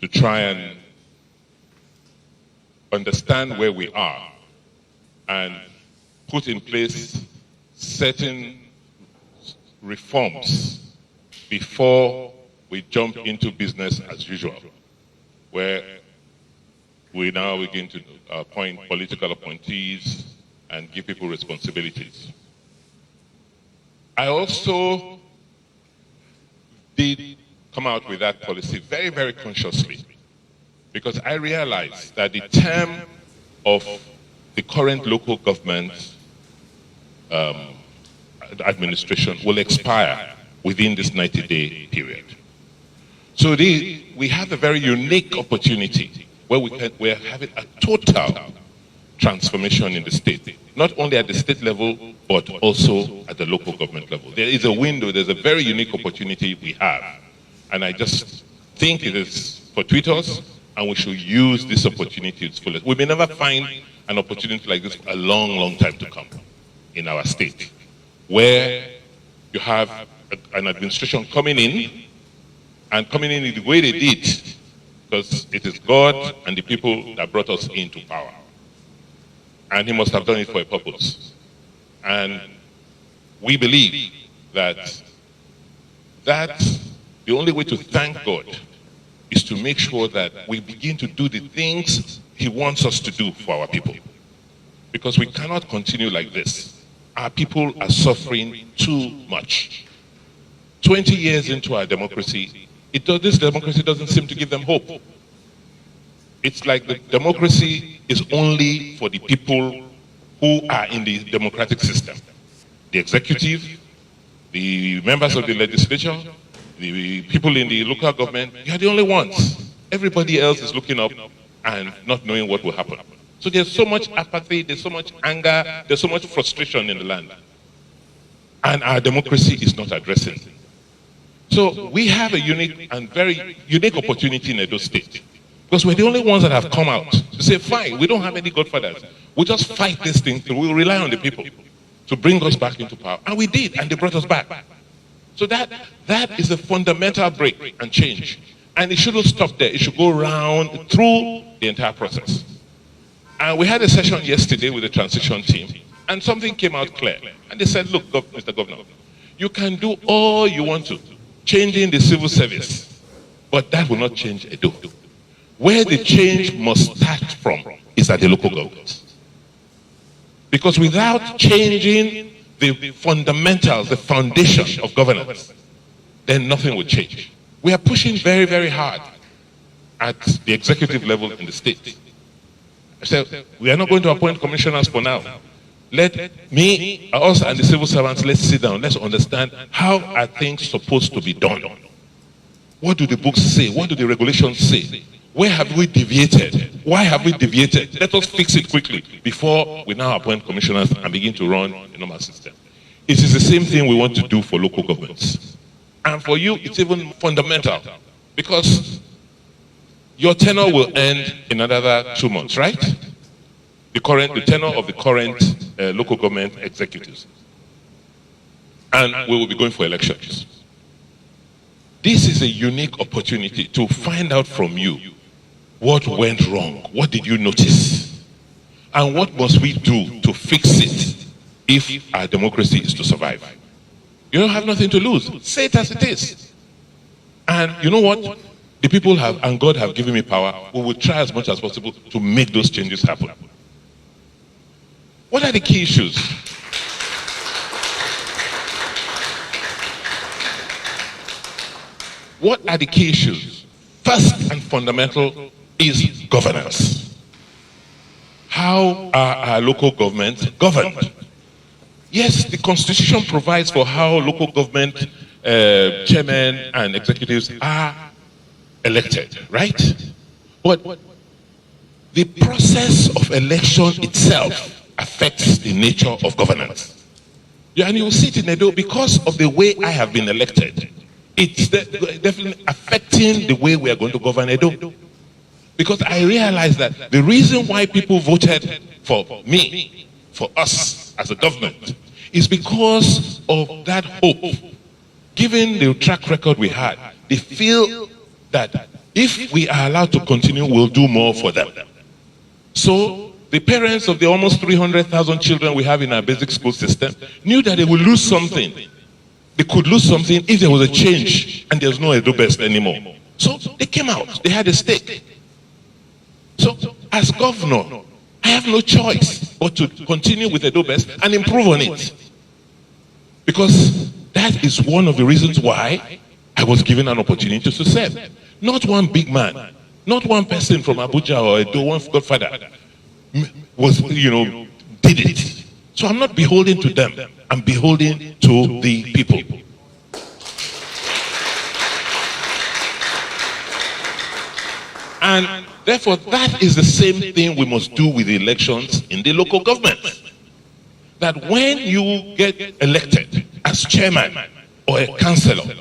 to try and understand where we are and put in place certain reforms before we jump into business as usual, where we now begin to appoint political appointees and give people responsibilities. I also did come out with that policy very, very consciously, because I realized that the term of the current local government administration will expire within this 90-day period. So we have a very unique opportunity where we're having a total transformation in the state, not only at the state level, but also at the local government level. There is a window, there's a very unique opportunity we have. And I just think it is fortuitous, and we should use this opportunity to its fullest. We may never find an opportunity like this for a long, long time to come in our state, where you have an administration coming in, and coming in the way they did, because it is God and the people that brought us into power. And he must have done it for a purpose. And we believe that the only way to thank God is to make sure that we begin to do the things he wants us to do for our people. Because we cannot continue like this. Our people are suffering too much. 20 years into our democracy, this democracy doesn't seem to give them hope. It's like the democracy is only for the people who are in the democratic system. The executive, the members of the legislature, the people in the local government, they are the only ones. Everybody else is looking up and not knowing what will happen. So there's so much apathy, there's so much anger, there's so much frustration in the land. And our democracy is not addressing. So we have a unique and very unique opportunity in Edo State. Because we're the only ones that have come out to say, fine, we don't have any godfathers. We'll just fight this thing through. We'll rely on the people to bring us back into power. And we did, and they brought us back. So that is a fundamental break and change. And it shouldn't stop there. It should go around through the entire process. And we had a session yesterday with the transition team, and something came out clear. And they said, look, Mr. Governor, you can do all you want to, changing the civil service, but that will not change Edo. Where the change must start from is at the local government. Because without changing the fundamentals, the foundation of governance, then nothing will change. We are pushing very, very hard at the executive level in the state. So we are not going to appoint commissioners for now. Let us and the civil servants, let's sit down, let's understand how are things supposed to be done. What do the books say? What do the regulations say? Where have we deviated? Why have we deviated? Let us fix it quickly before we now appoint commissioners and begin to run a normal system. It is the same thing we want to do for local governments. And for you, it's even fundamental, because your tenure will end in another 2 months, right? The tenure of the current local government executives. And we will be going for elections. This is a unique opportunity to find out from you what went wrong, what did you notice, and what must we do to fix it if our democracy is to survive. You don't have nothing to lose. Say it as it is. And you know what? The people have, and God have given me power. We will try as much as possible to make those changes happen. What are the key issues? What are the key issues? First and fundamental is governance. How are our local governments governed? Yes, the Constitution provides for how local government chairmen and executives are elected, right? But the process of election itself affects the nature of governance. Yeah, and you will see it in Edo because of the way I have been elected. It's definitely affecting the way we are going to govern Edo. Because I realize that the reason why people voted for me, for us as a government, is because of that hope. Given the track record we had, they feel that If we are allowed to continue, we'll do more for them. So the parents of the almost 300,000 children we have in our basic school system knew that they would lose something. They could lose something if there was a change and there's no Edo Best anymore. So they came out, they had a stake. So as governor, I have no choice but to continue with Edo Best and improve on it. Because that is one of the reasons why I was given an opportunity to serve. Not one big man, not one person from Abuja or Edo, one godfather was, did it. So I'm not beholden to them. I'm beholden to the people. And therefore, that is the same thing we must do with the elections in the local government. That when you get elected as chairman or a councillor,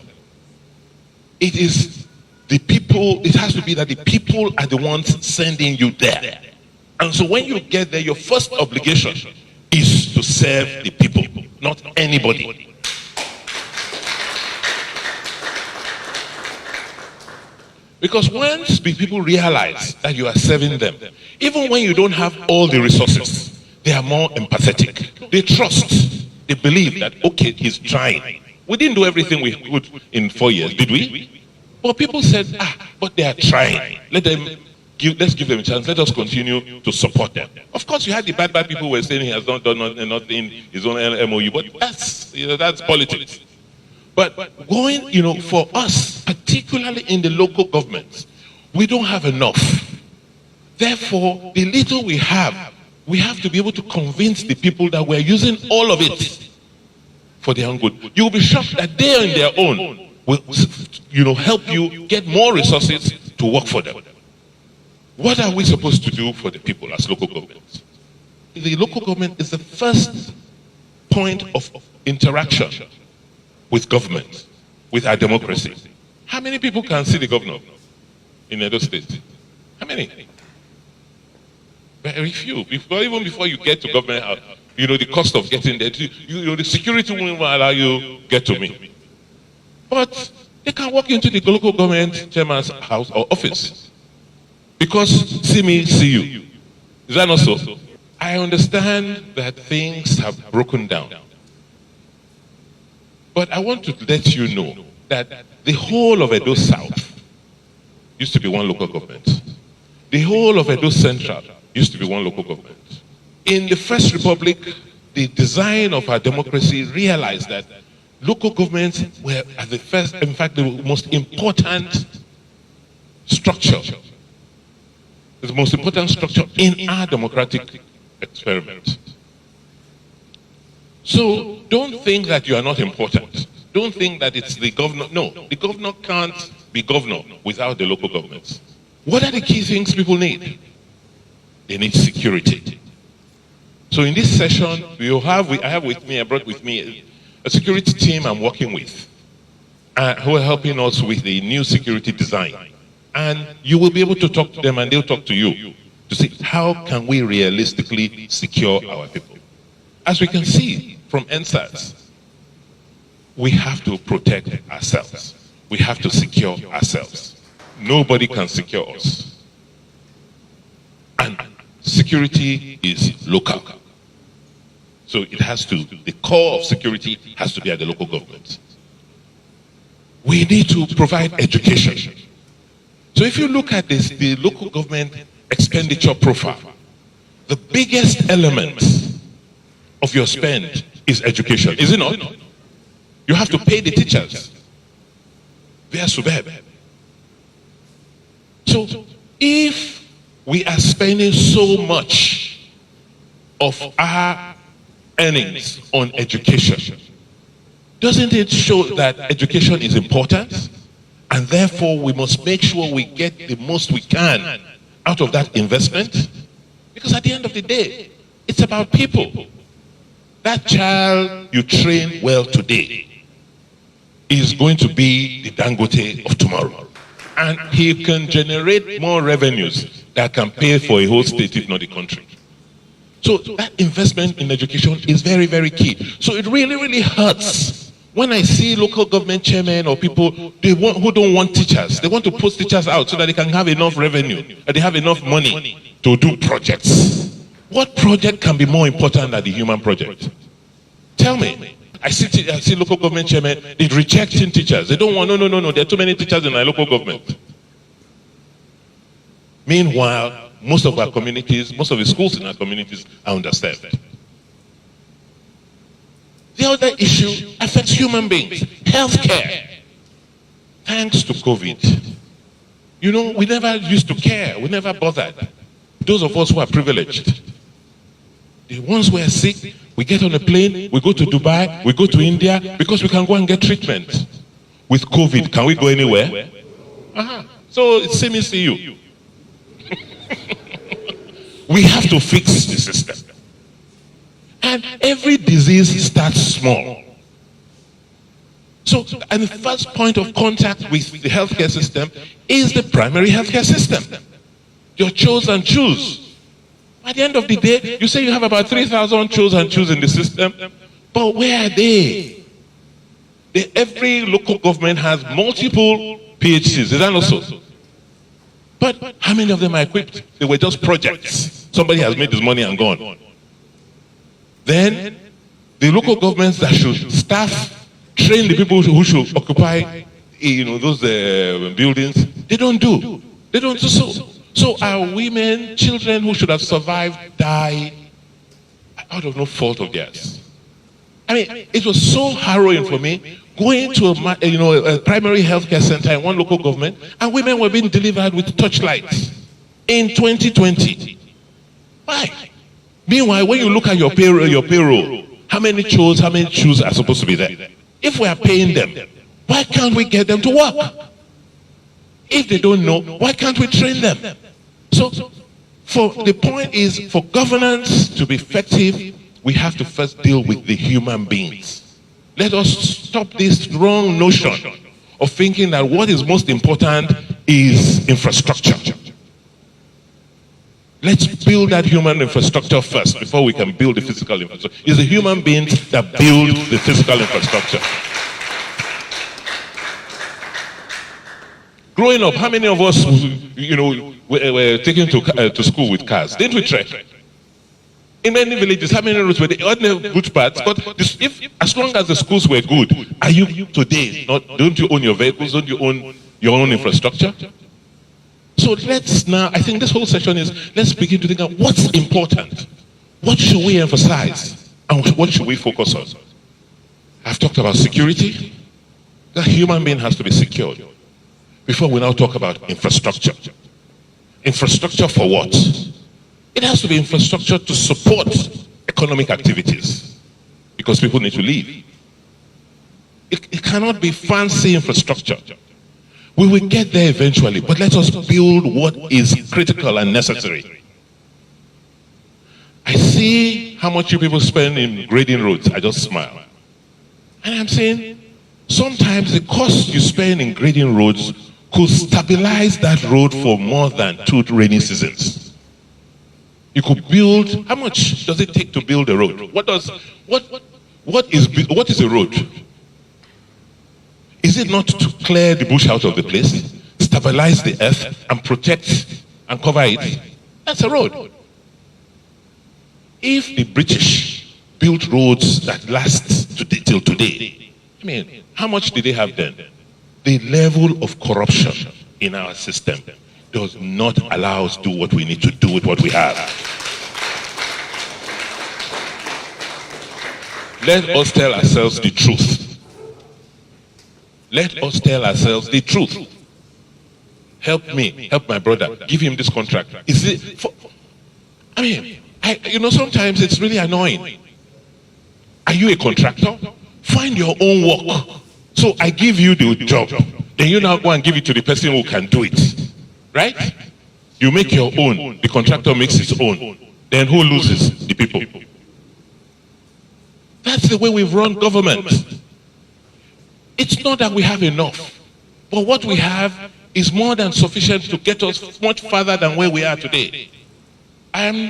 it is the people, it has to be that the people are the ones sending you there. And so when you get there, your first obligation is to serve the people, not anybody. Because once the people realize that you are serving them, even when you don't have all the resources, they are more empathetic. They trust. They believe that, okay, he's trying. We didn't do everything we could in 4 years, did we? But people said, but they are trying. Let's give them a chance. Let us continue to support them. Of course, you had the bad people who were saying he has not done nothing, his own MOU, but that's politics. But going, for us, particularly in the local governments, we don't have enough. Therefore, the little we have to be able to convince the people that we're using all of it for their own good. You'll be shocked that they on their own will, help you get more resources to work for them. What are we supposed to do for the people as local governments? The local government is the first point of interaction with government, with our democracy. How many people can see the governor in Edo State? How many? Very few. Even before you get to government house, the cost of getting there, the security won't allow you to get to me. But they can walk into the local government chairman's house or office. Because see me, see you. Is that not so? I understand that things have broken down. But I want to let you know that the whole of Edo South used to be one local government. The whole of Edo Central used to be one local government. In the First Republic, the design of our democracy realized that local governments were at the first, in fact, the most important structure. The most important structure in our democratic experiment. So don't think that you are not important. Don't think that it's the governor. No, the governor can't be governor without the local governments. What are the key things people need? They need security. So in this session, I brought with me a security team I'm working with, who are helping us with the new security design. And you will be able to talk to them and they'll talk to you to see how can we realistically secure our people. As we can see from NSAS, we have to protect ourselves. We have to secure ourselves. Nobody can secure us. And security is local. So the core of security has to be at the local government. We need to provide education. So if you look at this, the local government expenditure profile, the biggest element of your spend is education, is it not? You have to pay the teachers. They are superb. So if we are spending so much of our earnings on education, doesn't it show that education is important? And therefore, we must make sure we get the most we can out of that investment. Because at the end of the day, it's about people. That child you train well today is going to be the Dangote of tomorrow. And he can generate more revenues that can pay for a whole state, if not the country. So that investment in education is very, very key. So it really, really hurts When I see local government chairmen or people who don't want teachers, they want to post teachers out so that they can have enough revenue, and they have enough money to do projects. What project can be more important than the human project? Tell me. I see local government chairmen, they're rejecting teachers. They don't want, no, there are too many teachers in our local government. Meanwhile, most of our communities, most of the schools in our communities are understaffed. The other issue affects human beings, healthcare. Thanks to COVID, we never used to care, we never bothered. Those of us who are privileged, the ones who are sick, we get on a plane, we go to Dubai, we go to India, because we can go and get treatment. With COVID, can we go anywhere? So it's same as you. We have to fix the system. And every disease starts small. So, and the first point of contact with the healthcare system is the primary healthcare system. Your chose and choose. At the end of the day, you say you have about 3,000 chose and choose in the system, but where are they? Every local government has multiple PhDs, is that not so? But how many of them are equipped? They were just projects. Somebody has made this money and gone. Then, the local governments that should staff, train the people who should occupy, those buildings, they don't do. They don't do so. So our women, children who should have survived, die out of no fault of theirs. I mean, it was so harrowing for me going to a primary healthcare center in one local government, and women were being delivered with torchlights in 2020. Why? Meanwhile, when you look at your payroll, how many choose are supposed to be there? If we are paying them, why can't we get them to work? If they don't know, why can't we train them? So, the point is, for governance to be effective, we have to first deal with the human beings. Let us stop this wrong notion of thinking that what is most important is infrastructure. Let's build that human infrastructure first before we can build the physical infrastructure. It's the human beings that build the physical infrastructure. Growing up, how many of us, were taken to school with cars? Didn't we trek? In many villages, how many roads were there? Ordinary good parts, but as long as the schools were good, are you today? Don't you own your vehicles? Don't you own your own infrastructure? So let's now, I think this whole session is, let's begin to think of what's important. What should we emphasize? And what should we focus on? I've talked about security. The human being has to be secured. Before we now talk about infrastructure. Infrastructure for what? It has to be infrastructure to support economic activities. Because people need to live. It cannot be fancy infrastructure. We will get there eventually, but let us build what is critical and necessary. I see how much you people spend in grading roads. I just smile. And I'm saying, sometimes the cost you spend in grading roads could stabilize that road for more than 2 rainy seasons. You could build, how much does it take to build a road? What is a road? Is it not to clear the bush out of the place, stabilize the earth, and protect and cover it? That's a road. If the British built roads that last till today, I mean, how much did they have then? The level of corruption in our system does not allow us to do what we need to do with what we have. Let us tell ourselves the truth. Let us tell ourselves the truth. Help me, help my brother, give him this contract. Is it sometimes it's really annoying. Are you a contractor? Find your own work. So I give you the job, then you now go and give it to the person who can do it. Right? You make your own, the contractor makes his own. Then who loses? The people. That's the way we've run government. It's not that we have enough, but what we have is more than sufficient to get us much further than where we are today. The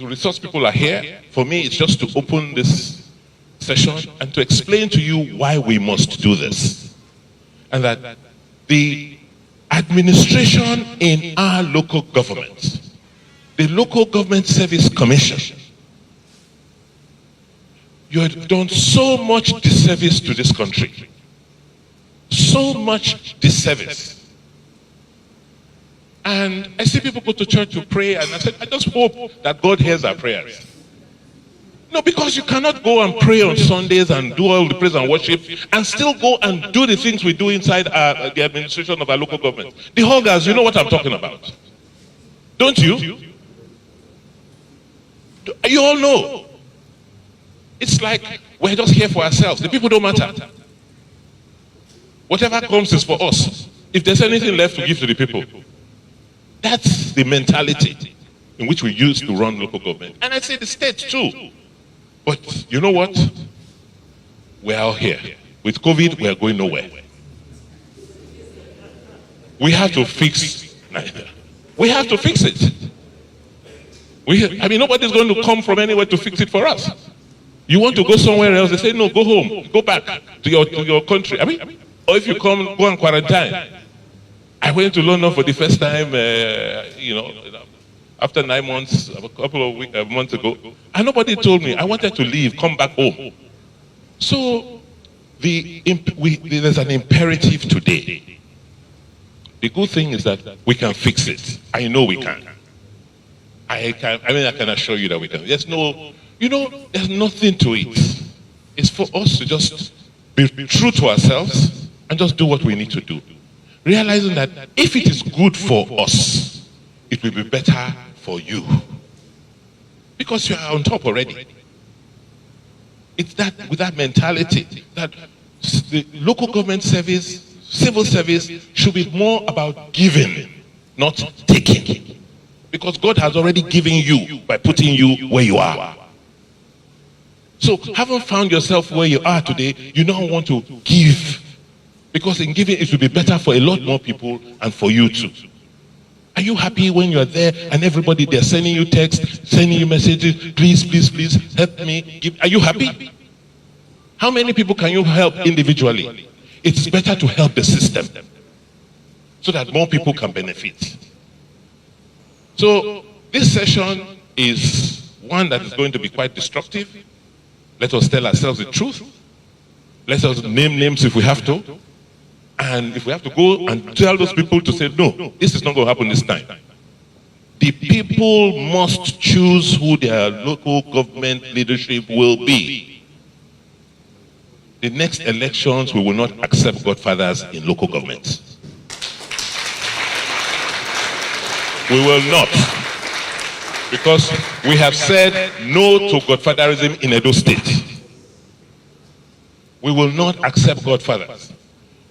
resource people are here. For me, it's just to open this session and to explain to you why we must do this. And that the administration in our local government, the Local Government Service Commission, you have done so much disservice to this country. So much disservice. And I see people go to church to pray, and I said, I just hope that God hears our prayers. No, because you cannot go and pray on Sundays and do all the praise and worship and still go and do the things we do inside the administration of our local government. The huggers, you know what I'm talking about. Don't you? You all know. It's like we're just here for ourselves. The people don't matter. Whatever comes is for us. If there's anything left to give to the people. That's the mentality in which we use to run local government. And I say the state too. But you know what? We're out here. With COVID, we are going nowhere. We have to fix Nigeria. We have to fix it. Nobody's going to come from anywhere to fix it for us. You want to go somewhere else, they say, no, go home. Go back to your country. Or if you come, go and quarantine. I went to London for the first time, after 9 months, a couple of months ago, and nobody told me. I wanted to leave, come back home. So there's an imperative today. The good thing is that we can fix it. I know we can. I can assure you that we can. There's nothing to it. It's for us to just be true to ourselves and just do what we need to do. Realizing that if it is good for us, it will be better for you. Because you are on top already. It's that with that mentality that the local government service, civil service should be more about giving, not taking. Because God has already given you by putting you where you are. So, having found yourself where you are today, you now want to give. Because in giving, it will be better for a lot more people and for you too. Are you happy when you're there and everybody they're sending you texts, sending you messages, please, please, please, help me give? Are you happy? How many people can you help individually? It's better to help the system so that more people can benefit. So, this session is one that is going to be quite destructive. Let us tell ourselves the truth. Let us name names if we have to. And if we have to go and tell those people to say, no, this is not going to happen this time. The people must choose who their local government leadership will be. The next elections, we will not accept godfathers in local governments. We will not. Because we have said no to godfatherism in Edo State. We will not accept godfathers.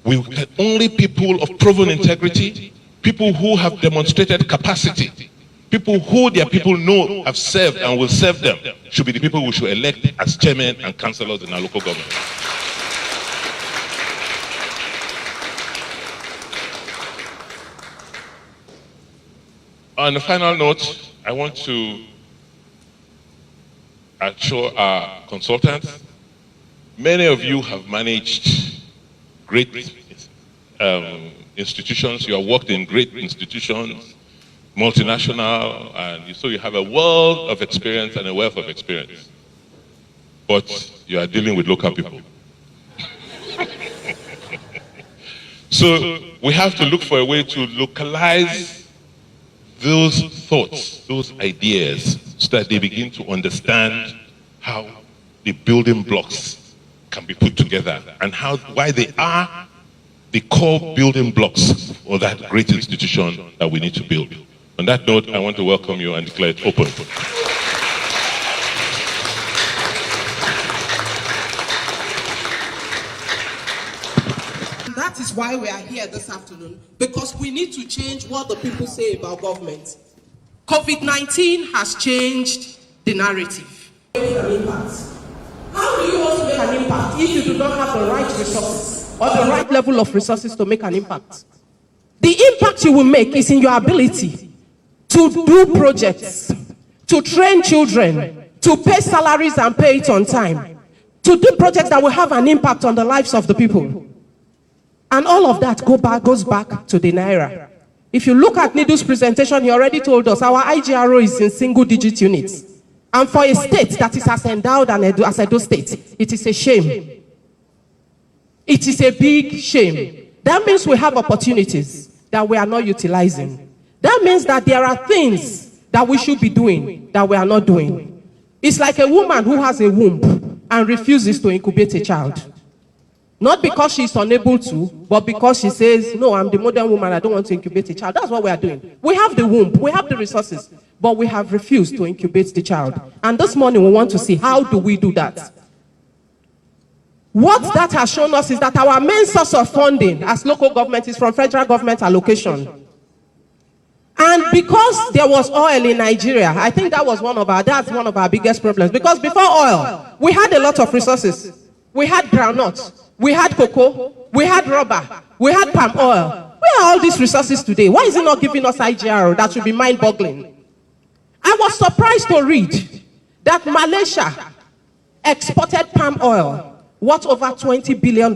We can only people of proven integrity, people who have demonstrated capacity, people who their people know have served and will serve them, should be the people we should elect as chairmen and councillors in our local government. On a final note, I want to assure our consultants, many of you have managed great institutions. You have worked in great institutions, multinational, and so you have a world of experience and a wealth of experience. But you are dealing with local people. So we have to look for a way to localize those thoughts, those ideas, so that they begin to understand how the building blocks can be put together and why they are the core building blocks for that great institution that we need to build. On that note, I want to welcome you and declare it open. That is why we are here this afternoon, because we need to change what the people say about government. COVID-19 has changed the narrative. How do you want to make an impact if you do not have the right resources or the right level of resources to make an impact? The impact you will make is in your ability to do projects, to train children, to pay salaries and pay it on time, to do projects that will have an impact on the lives of the people. And all of that goes back to the Naira. If you look at Nidu's presentation, he already told us our IGRO is in single-digit units. And for a state that is as endowed as Edo State, it is a shame. It is a big shame. That means we have opportunities that we are not utilizing. That means that there are things that we should be doing that we are not doing. It's like a woman who has a womb and refuses to incubate a child. Not because she's unable to, but because she says, no, I'm the modern woman, I don't want to incubate a child. That's what we are doing. We have the womb, we have the resources, but we have refused to incubate the child. And this morning we want to see, how do we do that? What that has shown us is that our main source of funding as local government is from federal government allocation. And because there was oil in Nigeria, I think that's one of our biggest problems. Because before oil, we had a lot of resources. We had groundnuts, we had cocoa, we had rubber, we had palm oil. Where are all these resources today? Why is it not giving us IGRO? That should be mind-boggling. I was surprised to read that Malaysia exported palm oil worth over $20 billion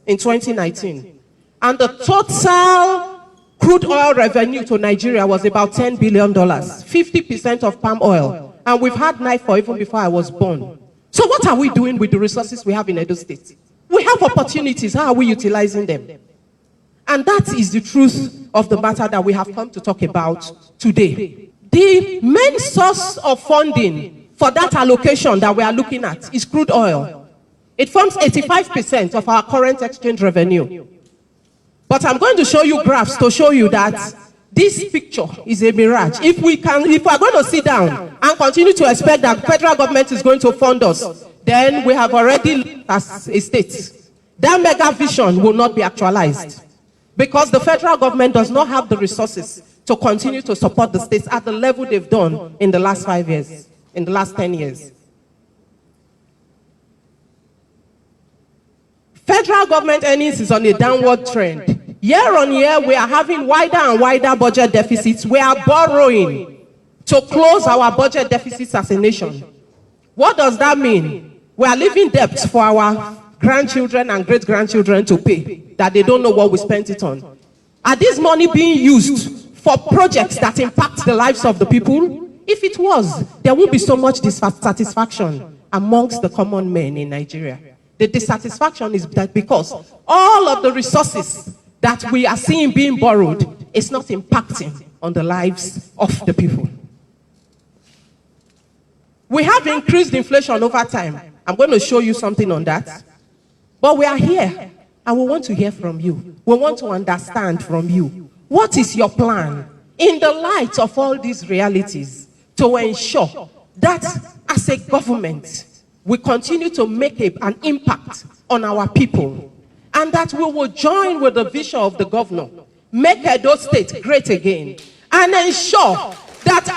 in 2019. And the total crude oil revenue to Nigeria was about $10 billion, 50% of palm oil. And we've had knife for even before I was born. So what are we doing with the resources we have in Edo State? We have opportunities. How are we utilizing them? And that is the truth of the matter that we have come to talk about today. The main source of funding for that allocation that we are looking at is crude oil. It forms 85% of our current exchange revenue. But I'm going to show you graphs to show you that this picture is a mirage. If we are going to sit down and continue to expect that federal government is going to fund us, then we have already, as a state, that mega vision will not be actualized. Because the federal government does not have the resources to continue to support the states at the level they've done in the last 5 years, in the last 10 years. Federal government earnings is on a downward trend. Year on year, we are having wider and wider budget deficits. We are borrowing to close our budget deficits as a nation. What does that mean? We are leaving debts for our grandchildren and great-grandchildren to pay, that they don't know what we spent it on. Are this money being used for projects that impact the lives of the people? If it was, there won't be so much dissatisfaction amongst the common men in Nigeria. The dissatisfaction is that because all of the resources that we are seeing being borrowed is not impacting on the lives of the people. We have increased inflation over time. I'm going to show you something on that. But we are here and we want to hear from you. We want to understand from you. What is your plan in the light of all these realities to ensure that as a government, we continue to make an impact on our people, and that we will join with the vision of the governor, make Edo State great again, and ensure that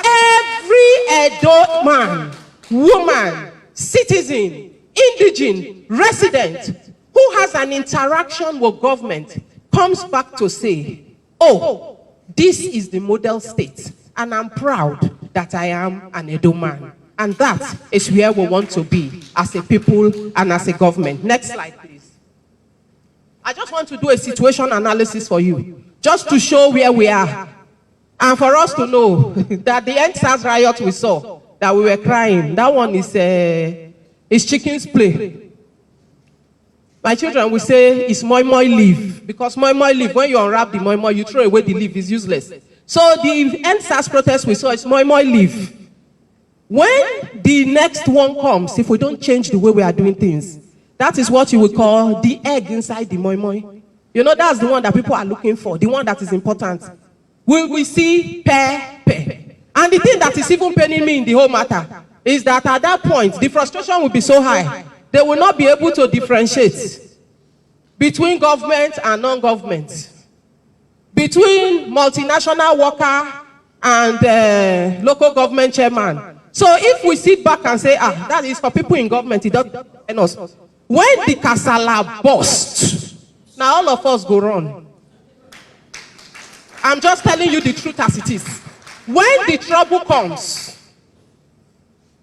every Edo man, woman, citizen, indigene, resident who has an interaction with government comes back to say, oh, this is the model state, and I'm proud that I am an Edo man. And that is where we want to be as a people and as a government. Next slide, please. I just want to do a situation analysis for you, just to show where we are. And for us to know that the EndSARS riot we saw, that we were crying, that one is chicken's play. My children will say it's moi moi leaf, because moi moi leaf, when you unwrap the moi moi, you throw away the leaf, it's useless. So the EndSARS protest we saw is moi moi leaf. When the next one comes, if we don't change the way we are doing things, that is what you would call the egg inside the moi moi. You know, that's the one that people are looking for, the one that is important. We see pair. And the thing that is even paining me in the whole matter is that at that point, the frustration will be so high, they will not be able to differentiate between government and non-government, between multinational worker and local government chairman. So if we sit back and say, that is for people in government, it doesn't end us. When the kasala bursts, now all of us go run. I'm just telling you the truth as it is. When the trouble comes,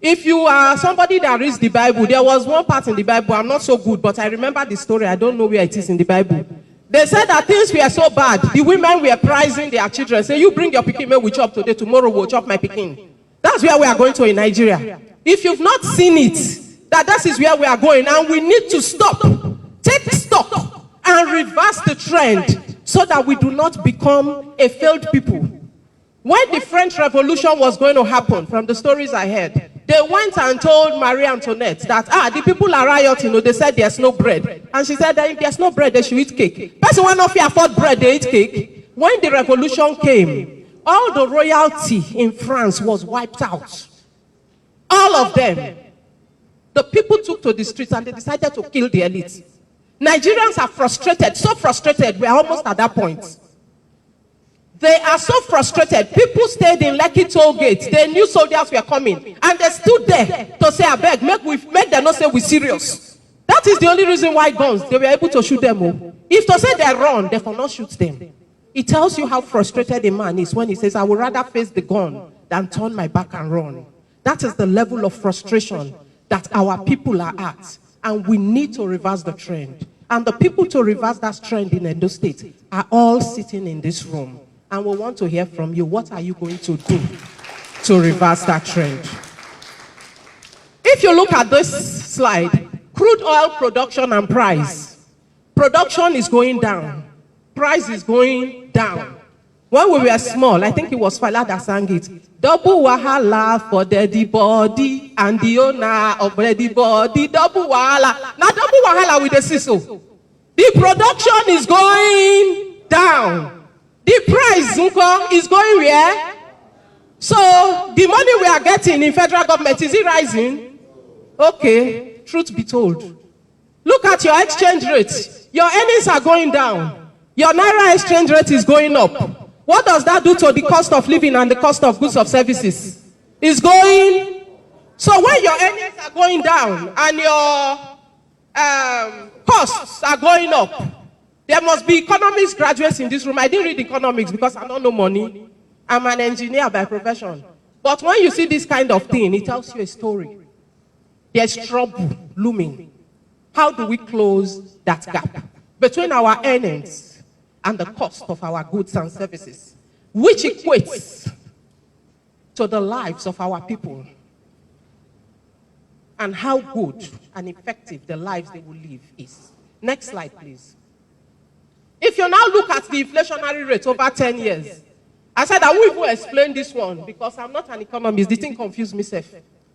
If you are somebody that reads the Bible, there was one part in the Bible, I'm not so good, but I remember the story. I don't know where it is in the Bible. They said that things were so bad. The women were prizing their children. Say, you bring your pikin, may we chop today, tomorrow we'll chop my pikin. That's where we are going to in Nigeria. If you've not seen it, that is where we are going, and we need to stop, take stock, and reverse the trend so that we do not become a failed people. When the French Revolution was going to happen, from the stories I heard, they went and told Marie Antoinette that, the people are rioting, they said there's no bread. And she said that if there's no bread, they should eat cake. Person when not afford bread, they eat cake. When the revolution came, all the royalty in France was wiped out. All of them. The people took to the streets and they decided to kill the elite. Nigerians are frustrated, so frustrated, we are almost at that point. They are so frustrated. People stayed in Lekki toll gate. They knew soldiers were coming. And they stood there to say, I beg, make them not say we're serious. That is the only reason why guns, they were able to shoot them. If to say they run, they will not shoot them. It tells you how frustrated a man is when he says, I would rather face the gun than turn my back and run. That is the level of frustration that our people are at. And we need to reverse the trend. And the people to reverse that trend in Edo State are all sitting in this room. And we want to hear from you. What are you going to do to reverse that trend? If you look at this slide, crude oil production and price. Production is going down. Price is going down. When we were small, I think it was Fala that sang it. Double wahala for the body and the owner of the body. Double wahala. Now double wahala with the CISO. The production is going down. The price is going where? So the money we are getting in federal government, is it rising? Okay, truth be told. Look at your exchange rate. Your earnings are going down. Your Naira exchange rate is going up. What does that do to the cost of living and the cost of goods of services? It's going. So when your earnings are going down and your costs are going up, there must be economics graduates in this room. I didn't read economics because I don't know money. I'm an engineer by profession. But when you see this kind of thing, it tells you a story. There's trouble looming. How do we close that gap between our earnings and the cost of our goods and services, which equates to the lives of our people and how good and effective the lives they will live is? Next slide, please. If you now look at the inflationary rate over 10 years, I said I won't even explain this one because I'm not an economist. The thing confused me, self.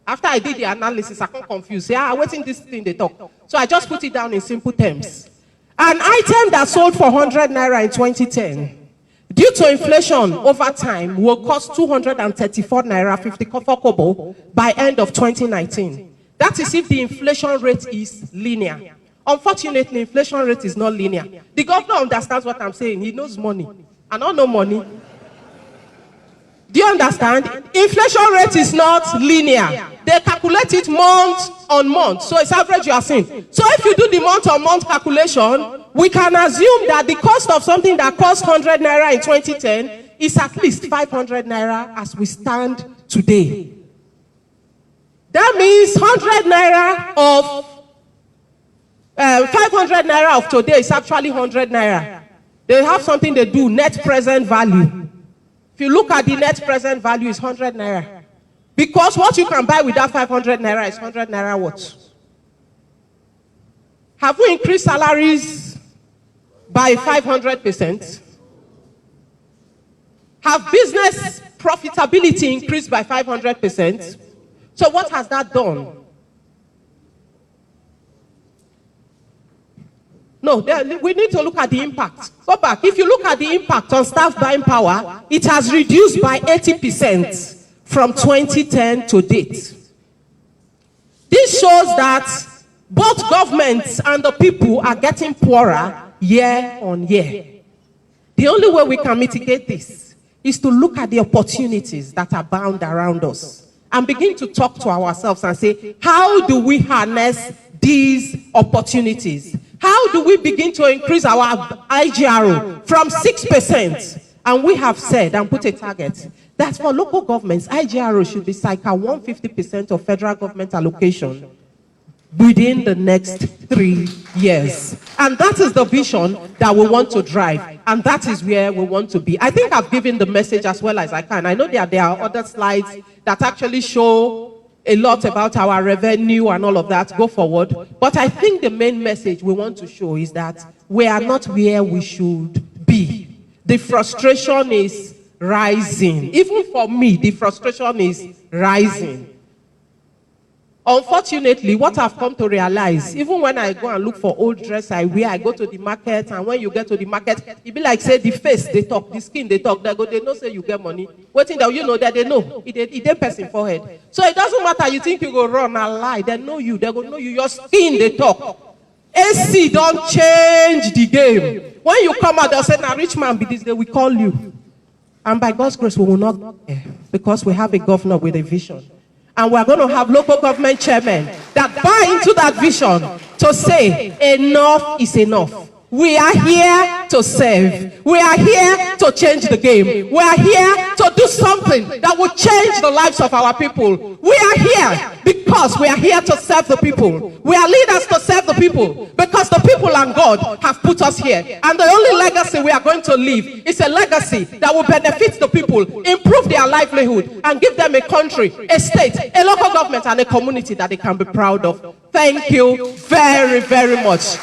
After I did the analysis, I can't confuse. Waiting this thing they talk. So I just put it down in simple terms. An item that sold for 100 Naira in 2010, due to inflation over time, will cost 234 Naira 54 kobo by end of 2019. That is if the inflation rate is linear. Unfortunately, inflation rate is not linear. The governor understands what I'm saying. He knows money. I don't know money. Do you understand? Inflation rate is not linear. They calculate it month on month. So it's average you are seeing. So if you do the month on month calculation, we can assume that the cost of something that cost 100 Naira in 2010 is at least 500 Naira as we stand today. That means 100 Naira of 500 Naira of today is actually 100 Naira. They have something they do, net present value. If you look at the net present value, is 100 Naira. Because what you can buy with that 500 Naira is 100 Naira what? Have we increased salaries by 500%? Have business profitability increased by 500%? So what has that done? No, we need to look at the impact. Go back. If you look at the impact on staff buying power, it has reduced by 80% from 2010 to date. This shows that both governments and the people are getting poorer year on year. The only way we can mitigate this is to look at the opportunities that are bound around us and begin to talk to ourselves and say, how do we harness these opportunities? How do we begin to increase our IGRO from 6% And we have said and put a target that for local governments, IGRO should be circa 150% of federal government allocation within the next 3 years. And that is the vision that we want to drive. And that is where we want to be. I think I've given the message as well as I can. I know that there are other slides that actually show a lot about our revenue and all of that. Go forward. But I think the main message we want to show is that we are not where we should be. The frustration is rising. Even for me, the frustration is rising. Unfortunately, what I've come to realize, even when I go and look for old dress I wear, I go to the market, and when you get to the market, it be like, say, the face, they talk, the skin, they talk, they know, say, you get money. Waiting that you know that they know, it ain't person forehead. So it doesn't matter, you think you go run and lie, they know you, they go know you, your skin, they talk. AC don't change the game. When you come out, they'll say, now rich man be this, they will call you. And by God's grace, we will not, because we have a governor with a vision. And we're going to have local government chairmen that buy into that vision to say, enough is enough. We are here to serve. We are here to change the game. We are here to do something that will change the lives of our people. We are here because we are here to serve the people. We are leaders to serve the people because the people and God have put us here. And the only legacy we are going to leave is a legacy that will benefit the people, improve their livelihood, and give them a country, a state, a local government, and a community that they can be proud of. Thank you very, very much.